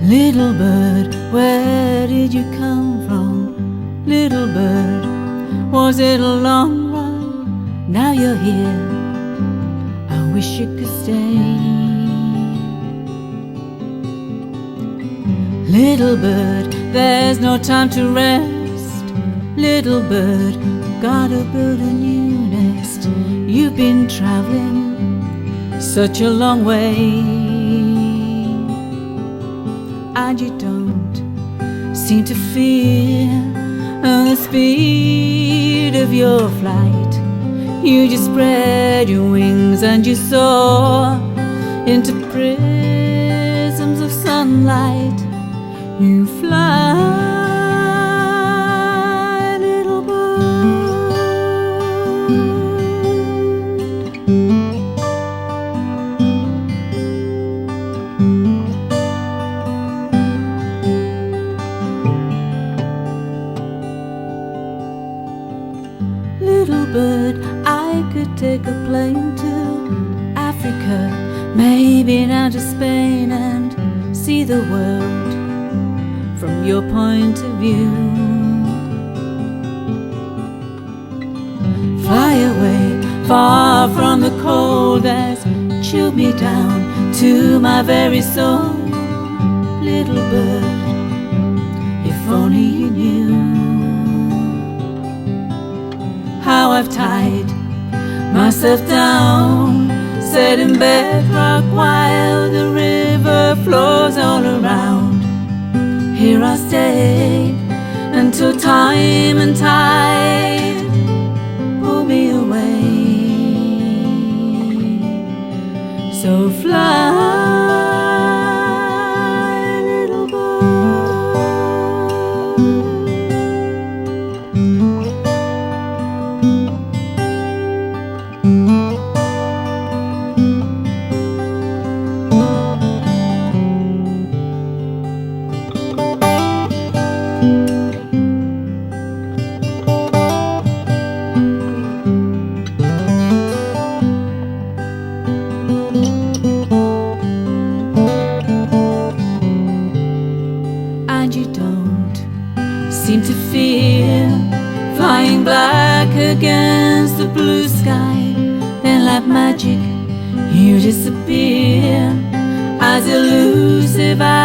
Little bird, where did you come from? Little bird, was it a long run? Now you're here, I wish you could stay. Little bird, there's no time to rest. Little bird, gotta build a new nest. You've been traveling such a long way, and you don't seem to fear the speed of your flight. You just spread your wings and you soar into prisms of sunlight. You fly, little bird. Little bird, I could take a plane to Africa, maybe down to Spain, and see the world from your point of view. Fly away, far from the cold that's chilled me down to my very soul. Little bird, if only you knew how I've tied myself down, set in bedrock while the river flows all around. Here I stay until time and tide pull me away. So fly, little bird. And you don't seem to fear flying black against the blue sky. Then like magic you disappear as elusive as